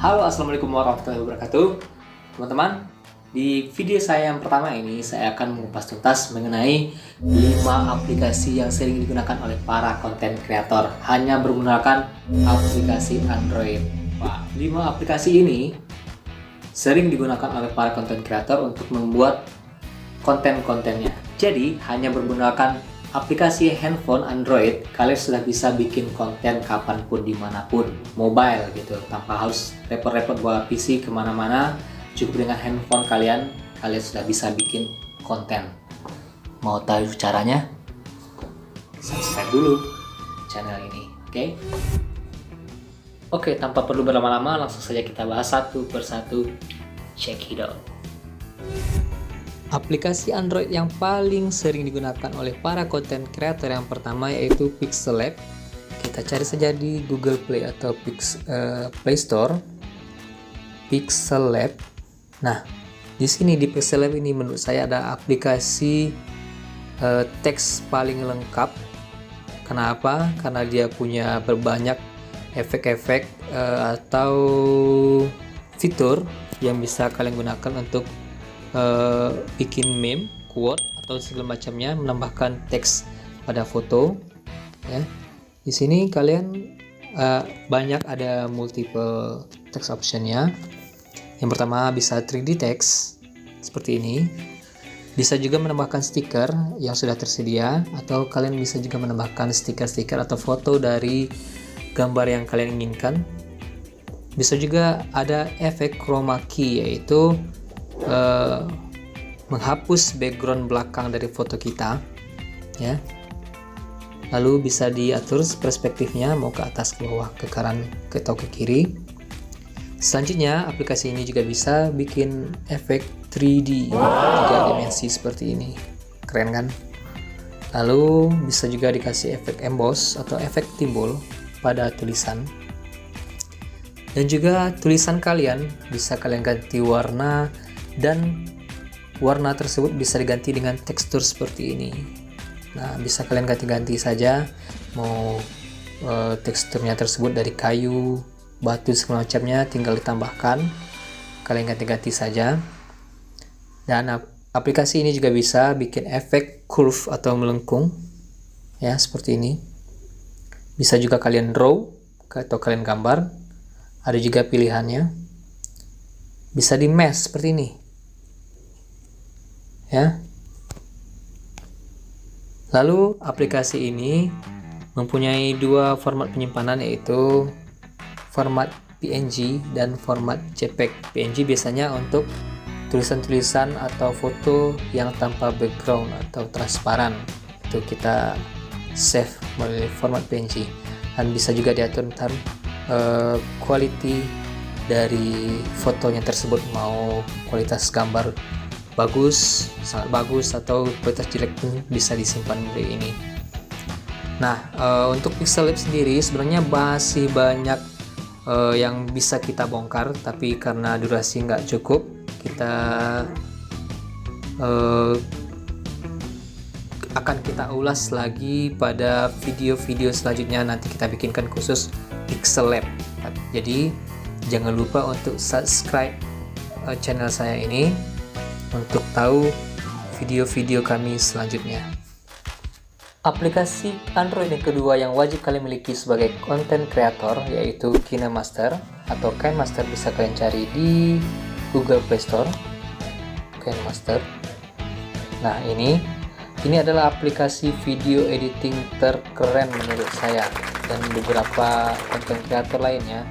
Halo, assalamualaikum warahmatullahi wabarakatuh, teman-teman. Di video saya yang pertama ini, saya akan mengupas tuntas mengenai 5 aplikasi yang sering digunakan oleh para konten kreator hanya menggunakan aplikasi Android. Wah, 5 aplikasi ini sering digunakan oleh para konten kreator untuk membuat konten-kontennya. Jadi, hanya menggunakan aplikasi handphone Android, kalian sudah bisa bikin konten kapanpun, dimanapun, mobile gitu, tanpa harus repot-repot bawa PC kemana-mana. Cukup dengan handphone kalian sudah bisa bikin konten. Mau tahu caranya? Subscribe dulu channel ini, oke? Oke, tanpa perlu berlama-lama, langsung saja kita bahas satu persatu. Check it out. Aplikasi Android yang paling sering digunakan oleh para konten kreator yang pertama yaitu Pixel Lab. Kita cari saja di Google Play atau Play Store. Pixel Lab. Nah, di sini di Pixel Lab ini menurut saya ada aplikasi teks paling lengkap. Kenapa? Karena dia punya berbanyak efek-efek atau fitur yang bisa kalian gunakan untuk bikin meme, quote atau segala macamnya, menambahkan teks pada foto. Ya, di sini kalian banyak ada multiple text optionnya. Yang pertama bisa 3D text seperti ini. Bisa juga menambahkan stiker yang sudah tersedia, atau kalian bisa juga menambahkan stiker-stiker atau foto dari gambar yang kalian inginkan. Bisa juga ada efek chroma key, yaitu menghapus background belakang dari foto kita, ya. Lalu bisa diatur perspektifnya, mau ke atas, ke bawah, ke kanan, atau ke kiri. Selanjutnya, aplikasi ini juga bisa bikin efek 3D 3 dimensi seperti ini, keren kan? Lalu bisa juga dikasih efek emboss atau efek timbul pada tulisan. Dan juga tulisan kalian bisa kalian ganti warna, dan warna tersebut bisa diganti dengan tekstur seperti ini. Nah, bisa kalian ganti-ganti saja, mau teksturnya tersebut dari kayu, batu, segala macamnya, tinggal ditambahkan, kalian ganti-ganti saja. Dan aplikasi ini juga bisa bikin efek curve atau melengkung, ya, seperti ini. Bisa juga kalian draw atau kalian gambar, ada juga pilihannya. Bisa di mesh seperti ini, ya. Lalu aplikasi ini mempunyai dua format penyimpanan, yaitu format PNG dan format JPEG. PNG biasanya untuk tulisan-tulisan atau foto yang tanpa background atau transparan, itu kita save melalui format PNG. Dan bisa juga diatur tentang quality dari fotonya tersebut, mau kualitas gambar bagus, sangat bagus, atau kualitas jelek pun bisa disimpan dari ini. Nah, untuk Pixel Lab sendiri sebenarnya masih banyak yang bisa kita bongkar, tapi karena durasi nggak cukup, kita akan kita ulas lagi pada video-video selanjutnya. Nanti kita bikinkan khusus Pixel Lab. Jadi jangan lupa untuk subscribe channel saya ini untuk tahu video-video kami selanjutnya. Aplikasi Android yang kedua yang wajib kalian miliki sebagai content creator yaitu KineMaster atau KineMaster. Bisa kalian cari di Google Play Store, KineMaster. Nah, ini adalah aplikasi video editing terkeren menurut saya dan beberapa content creator lainnya.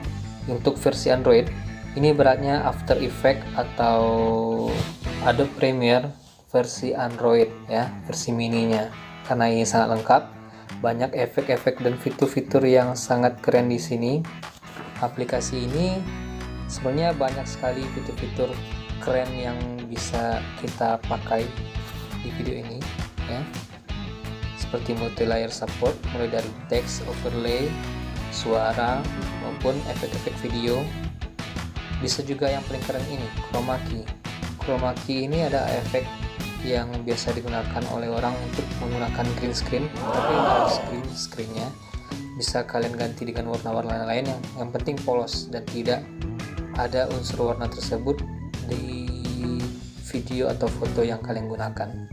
Untuk versi Android, ini beratnya After Effects atau Adobe Premiere versi Android, ya, versi mininya. Karena ini sangat lengkap, banyak efek-efek dan fitur-fitur yang sangat keren di sini. Aplikasi ini sebenarnya banyak sekali fitur-fitur keren yang bisa kita pakai di video ini, ya. Seperti multi layer support, mulai dari text, overlay, suara, maupun efek-efek video. Bisa juga yang paling keren ini, chroma key. Chroma key ini ada efek yang biasa digunakan oleh orang untuk menggunakan green screen, tapi nggak ada screennya. bisa kalian ganti dengan warna-warna lain yang penting polos dan tidak ada unsur warna tersebut di video atau foto yang kalian gunakan.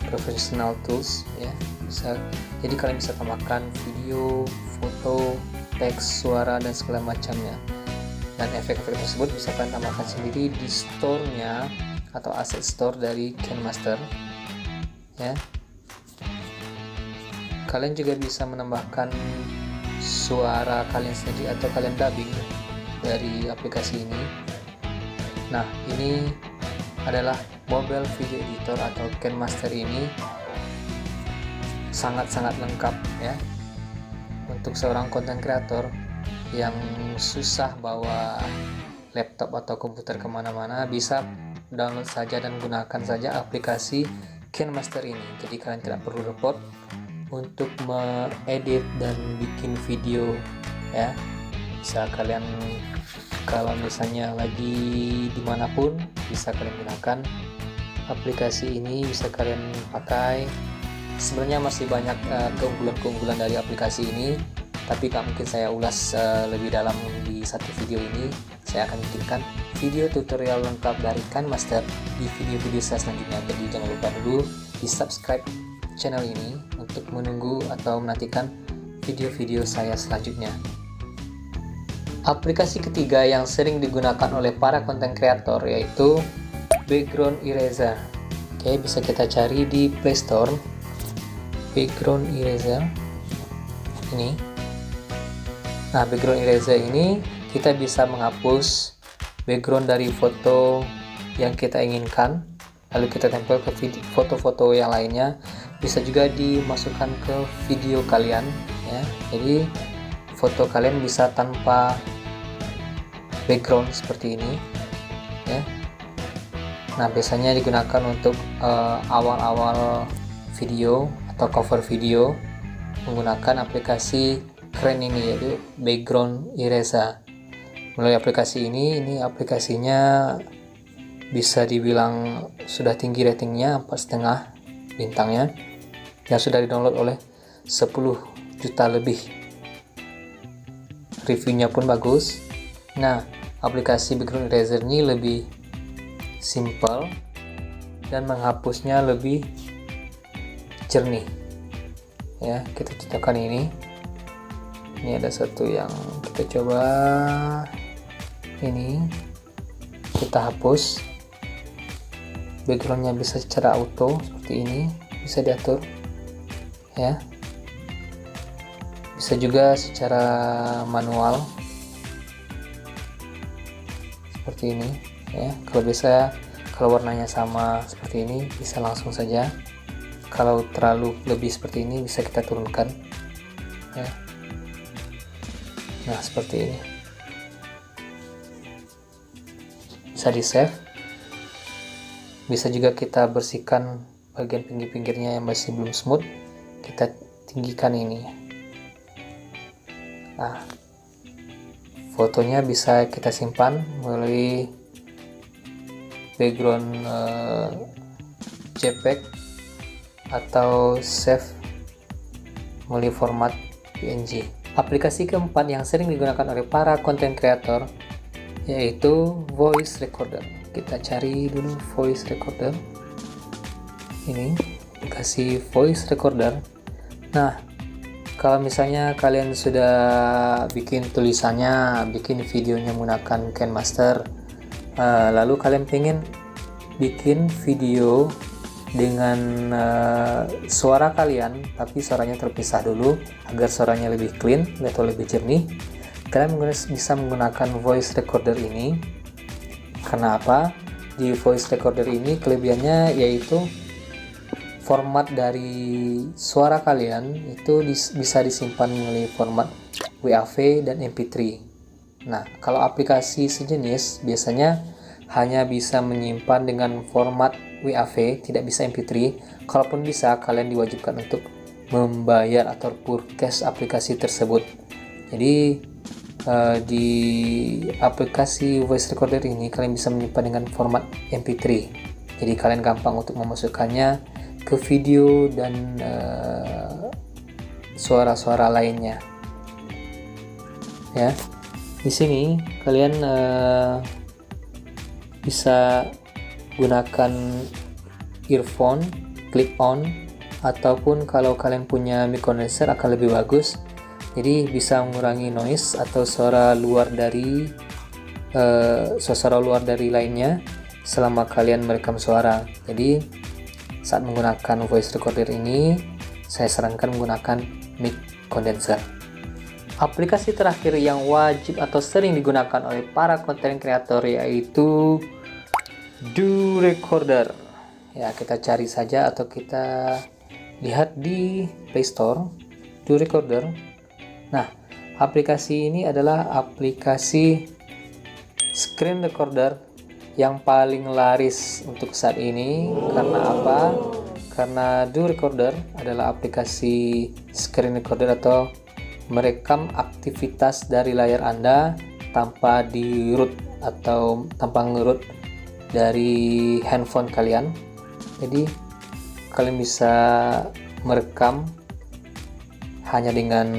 Professional tools ya, bisa, jadi kalian bisa tambahkan video, foto, teks, suara dan segala macamnya, dan efek-efek tersebut bisa kalian tambahkan sendiri di store-nya atau asset store dari KineMaster ya. Kalian juga bisa menambahkan suara kalian sendiri atau kalian dubbing dari aplikasi ini. Nah, ini adalah mobile video editor atau KineMaster ini sangat-sangat lengkap ya. Untuk seorang content creator yang susah bawa laptop atau komputer kemana-mana, bisa download saja dan gunakan saja aplikasi KineMaster ini. Jadi kalian tidak perlu repot untuk mengedit dan bikin video ya. Bisa kalian, kalau misalnya lagi dimanapun, bisa kalian gunakan aplikasi ini, bisa kalian pakai. Sebenarnya masih banyak keunggulan-keunggulan dari aplikasi ini, tapi gak mungkin saya ulas lebih dalam di satu video ini. Saya akan bikinkan video tutorial lengkap dari KineMaster di video-video saya selanjutnya. Jadi jangan lupa dulu di subscribe channel ini untuk menunggu atau menantikan video-video saya selanjutnya. Aplikasi ketiga yang sering digunakan oleh para content creator yaitu background eraser. Oke, bisa kita cari di Play Store. Background eraser ini. Nah, background eraser ini kita bisa menghapus background dari foto yang kita inginkan, lalu kita tempel ke foto-foto yang lainnya. Bisa juga dimasukkan ke video kalian ya. Jadi foto kalian bisa tanpa background seperti ini ya. Nah, biasanya digunakan untuk awal-awal video atau cover video menggunakan aplikasi keren ini, yaitu background eraser. Melalui aplikasi ini aplikasinya bisa dibilang sudah tinggi ratingnya, 4,5 bintangnya, yang sudah di-download oleh 10 juta lebih. Reviewnya pun bagus. Nah, aplikasi background eraser ini lebih simple dan menghapusnya lebih jernih ya. Kita ciptakan ini ada satu yang kita coba, ini kita hapus backgroundnya, bisa secara auto seperti ini, bisa diatur ya, bisa juga secara manual seperti ini ya. Kalau warnanya sama seperti ini bisa langsung saja. Kalau terlalu lebih seperti ini bisa kita turunkan ya. Nah, seperti ini bisa di save. Bisa juga kita bersihkan bagian pinggir-pinggirnya yang masih belum smooth, kita tinggikan ini. Nah, fotonya bisa kita simpan melalui background JPEG atau save melalui format PNG. Aplikasi keempat yang sering digunakan oleh para content creator yaitu voice recorder. Kita cari dulu voice recorder. Ini aplikasi voice recorder. Nah, kalau misalnya kalian sudah bikin tulisannya, bikin videonya menggunakan KineMaster, lalu kalian pengen bikin video dengan suara kalian, tapi suaranya terpisah dulu agar suaranya lebih clean atau lebih jernih, kalian bisa menggunakan voice recorder ini. Karena apa? Di voice recorder ini kelebihannya yaitu format dari suara kalian itu bisa disimpan melalui format WAV dan MP3. Nah, kalau aplikasi sejenis biasanya hanya bisa menyimpan dengan format WAV, tidak bisa MP3. Kalaupun bisa, kalian diwajibkan untuk membayar atau purchase aplikasi tersebut. Jadi di aplikasi voice recorder ini kalian bisa menyimpan dengan format MP3. Jadi kalian gampang untuk memasukkannya ke video dan suara-suara lainnya. Ya, di sini kalian bisa gunakan earphone, clip on, ataupun kalau kalian punya mic condenser akan lebih bagus. Jadi bisa mengurangi noise atau suara luar dari lainnya selama kalian merekam suara. Jadi saat menggunakan voice recorder ini, saya sarankan menggunakan mic condenser. Aplikasi terakhir yang wajib atau sering digunakan oleh para content creator yaitu Do Recorder. Ya, kita cari saja atau kita lihat di Play Store, Do Recorder. Nah, aplikasi ini adalah aplikasi screen recorder yang paling laris untuk saat ini. Karena apa? Karena Do Recorder adalah aplikasi screen recorder atau merekam aktivitas dari layar Anda tanpa di-root atau tanpa nge-root dari handphone kalian. Jadi kalian bisa merekam hanya dengan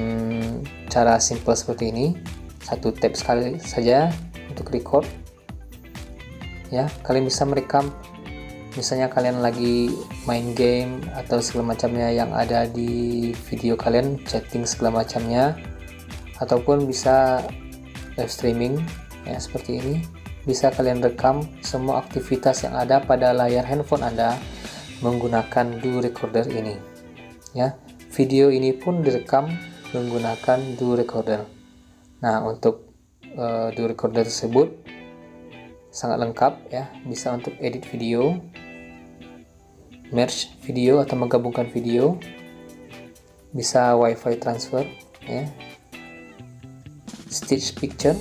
cara simple seperti ini, satu tap sekali saja untuk record. Ya, kalian bisa merekam misalnya kalian lagi main game atau segala macamnya yang ada di video kalian, chatting segala macamnya, ataupun bisa live streaming ya seperti ini. Bisa kalian rekam semua aktivitas yang ada pada layar handphone Anda menggunakan Do Recorder ini. Ya, video ini pun direkam menggunakan Do Recorder. Nah, untuk Do Recorder tersebut sangat lengkap ya, bisa untuk edit video, merge video atau menggabungkan video, bisa WiFi transfer ya, stitch picture,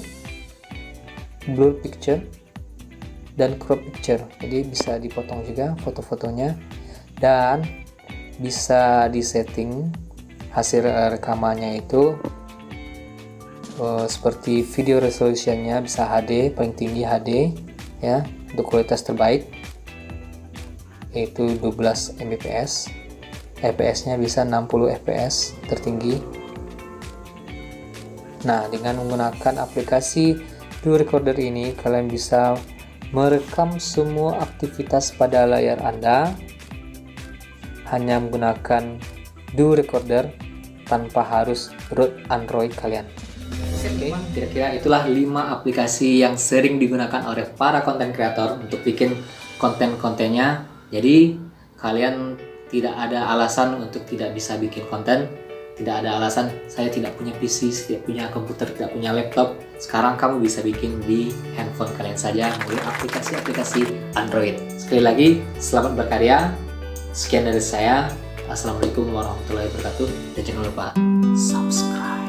blur picture, dan crop picture. Jadi bisa dipotong juga foto-fotonya, dan bisa disetting hasil rekamannya itu seperti video resolutionnya bisa HD, paling tinggi HD ya, untuk kualitas terbaik yaitu 12 Mbps, FPS nya bisa 60 fps tertinggi. Nah, dengan menggunakan aplikasi Do Recorder ini, kalian bisa merekam semua aktivitas pada layar Anda hanya menggunakan Do Recorder tanpa harus root Android kalian. Oke, kira-kira itulah 5 aplikasi yang sering digunakan oleh para content creator untuk bikin konten-kontennya. Jadi kalian tidak ada alasan untuk tidak bisa bikin konten. Tidak ada alasan saya tidak punya PC, tidak punya komputer, tidak punya laptop. Sekarang kamu bisa bikin di handphone kalian saja melalui aplikasi-aplikasi Android. Sekali lagi, selamat berkarya. Sekian dari saya. Assalamualaikum warahmatullahi wabarakatuh. Dan jangan lupa subscribe.